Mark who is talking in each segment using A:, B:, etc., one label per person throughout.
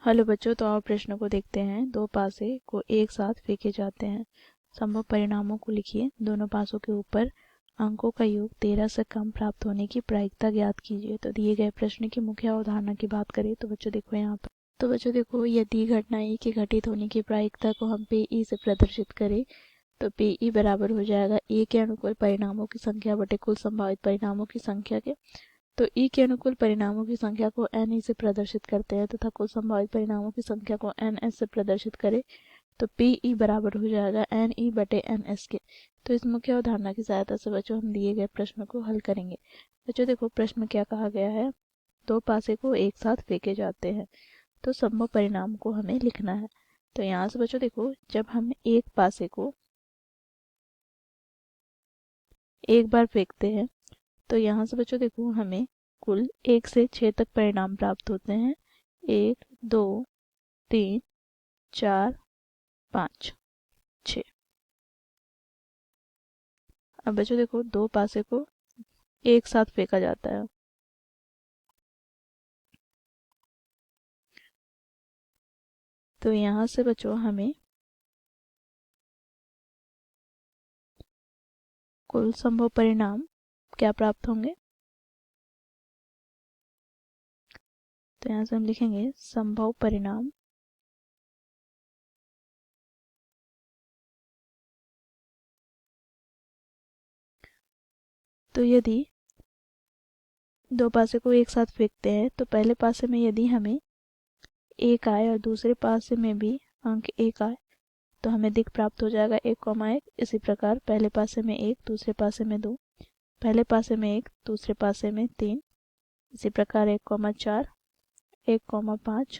A: Hello बच्चों, तो आप प्रश्न को देखते हैं। दो पासे को एक साथ फेंके जाते हैं। संभव परिणामों को लिखिए। दोनों पासों के ऊपर अंकों का योग 13 से कम प्राप्त होने की प्रायिकता ज्ञात कीजिए। तो दिए गए प्रश्न की मुख्य अवधारणा की बात करें तो बच्चों देखो यहाँ पर। तो बच्चों देखो, यदि घटना ए के घटित होने की प्रायिकता को हम पे ई से प्रदर्शित करें तो पे ई बराबर हो जाएगा ए के अनुकूल परिणामों की संख्या बटे कुल संभावित परिणामों की संख्या के। तो ई के अनुकूल परिणामों की संख्या को एन ई से प्रदर्शित करते हैं तथा कुल संभावित परिणामों की संख्या को एन एस से प्रदर्शित करें तो पी ई बराबर हो जाएगा एन ई बटे एन एस के। तो इस मुख्य अवधारणा की सहायता से बच्चों हम दिए गए प्रश्न को हल करेंगे। बच्चों देखो, प्रश्न क्या कहा गया है। दो पासे को एक साथ फेंके जाते हैं तो संभव परिणाम को हमें लिखना है। तो यहाँ से बच्चों देखो, जब हम एक पासे को एक बार फेंकते हैं तो यहाँ से बच्चों देखो हमें कुल 1 से 6 तक परिणाम प्राप्त होते हैं। 1 2 3 4 5 6। अब बच्चों देखो, दो पासे को एक साथ फेंका जाता है तो यहाँ से बच्चों हमें कुल संभव परिणाम क्या प्राप्त होंगे। तो यहाँ से हम लिखेंगे संभव परिणाम तो यदि दो पासे को एक साथ फेंकते हैं तो पहले पासे में यदि हमें एक आए और दूसरे पासे में भी अंक एक आए तो हमें दिक् प्राप्त हो जाएगा 1,1। इसी प्रकार पहले पासे में 1, दूसरे पासे में 2, पहले पासे में 1, दूसरे पासे में 3, इसी प्रकार 1,4, 1,5,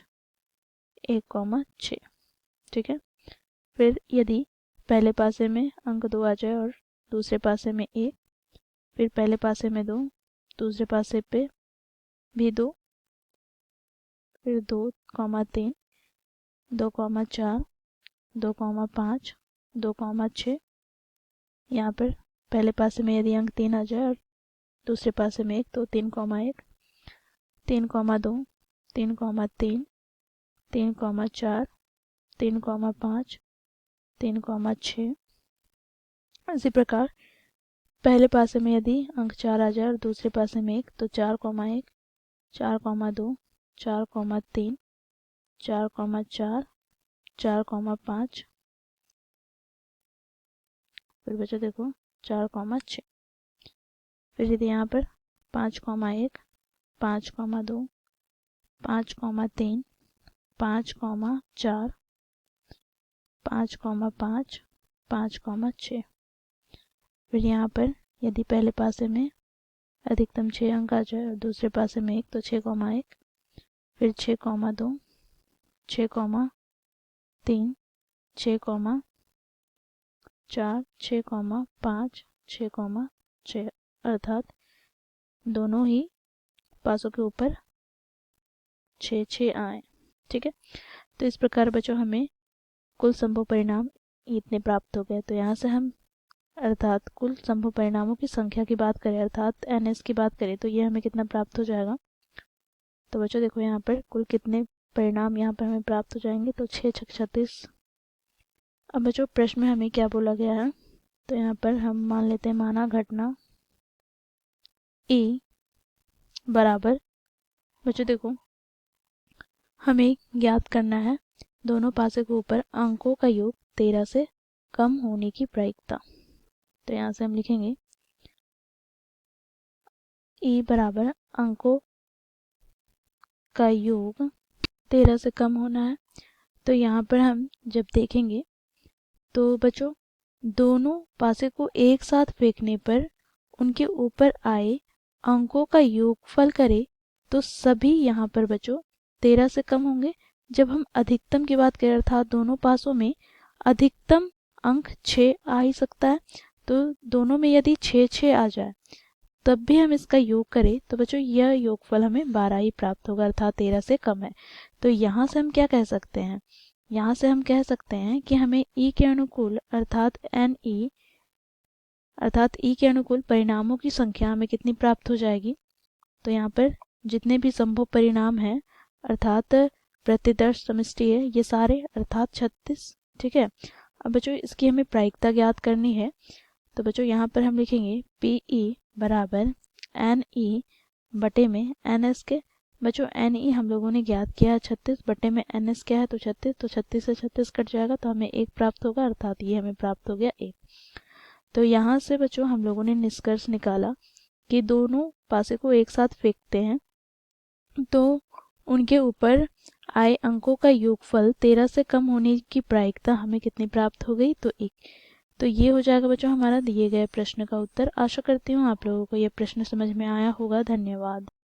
A: 1,6। ठीक है। फिर यदि पहले पासे में अंक 2 आ जाए और दूसरे पासे में 1, फिर पहले पासे में 2, दूसरे पासे पे भी 2, फिर 2,3, 2,4, 2,5, 2,6। यहाँ पर पहले पासे में यदि अंक 3 आ जाए और दूसरे पासे में 1 तो 3,1, 3,2, 3,3, 3,4, 3,5, 3,6। इसी प्रकार पहले पासे में यदि अंक 4 आ जाए और दूसरे पासे में 1 तो 4,1, 4,2, 4,3, 4,4, 4,5। फिर बच्चों देखो 4,6। फिर यदि यहाँ पर 5,1, 5,2, 5,3, 5,4, 5,5, 5,6। फिर यहाँ पर यदि पहले पासे में अधिकतम 6 अंक आ जाए और दूसरे पासे में 1 तो 6,1, फिर 6,2, 6,3, 6,4, 6,5, 6,6 अर्थात दोनों ही पासों के ऊपर 6 आए। ठीक है। तो इस प्रकार बच्चों हमें कुल संभव परिणाम इतने प्राप्त हो गए। तो यहाँ से हम अर्थात कुल संभव परिणामों की संख्या की बात करें अर्थात एन की बात करें तो ये हमें कितना प्राप्त हो जाएगा। तो बच्चों देखो यहाँ पर कुल कितने परिणाम यहाँ पर हमें प्राप्त हो जाएंगे। तो 6 छक 36। अब बच्चों प्रश्न में हमें क्या बोला गया है। तो यहाँ पर हम मान लेते हैं माना घटना ए बराबर, बच्चों देखो हमें ज्ञात करना है दोनों पासे के ऊपर अंकों का योग 13 से कम होने की प्रायिकता। तो यहाँ से हम लिखेंगे ई बराबर अंकों का योग 13 से कम होना है। तो यहाँ पर हम जब देखेंगे तो बच्चों दोनों पासे को एक साथ फेंकने पर उनके ऊपर आए अंकों का योगफल करें तो सभी यहाँ पर बच्चों 13 से कम होंगे। जब हम अधिकतम की बात करें अर्थात दोनों पासों में अधिकतम अंक 6 आ ही सकता है तो दोनों में यदि 6 आ जाए तब भी हम इसका योग करें तो बच्चों यह योगफल हमें 12 ही प्राप्त होगा अर्थात 13 से कम है। तो यहाँ से हम क्या कह सकते हैं, यहाँ से हम कह सकते हैं कि हमें ई के अनुकूल अर्थात एन ई अर्थात ई के अनुकूल परिणामों की संख्या हमें कितनी प्राप्त हो जाएगी। तो यहाँ पर जितने भी संभव परिणाम हैं अर्थात प्रतिदर्श समष्टि है, ये सारे अर्थात 36। ठीक है, अब बच्चों इसकी हमें प्रायिकता ज्ञात करनी है। तो बच्चों यहाँ पर हम लिखेंगे पी ई बराबर एन ई बटे में एन एस के। बच्चों एन ई हम लोगों ने ज्ञात किया है 36, बटे में एन एस क्या है तो 36, तो 36 से 36 कट जाएगा तो हमें 1 प्राप्त होगा, अर्थात ये हमें प्राप्त हो गया 1। तो यहाँ से बच्चों हम लोगों ने निष्कर्ष निकाला कि दोनों पासे को एक साथ फेंकते हैं तो उनके ऊपर आए अंकों का योगफल 13 से कम होने की प्रायिकता हमें कितनी प्राप्त हो गई, तो 1। तो ये हो जाएगा बच्चों हमारा दिए गए प्रश्न का उत्तर। आशा करती हूँ आप लोगों को ये प्रश्न समझ में आया होगा। धन्यवाद।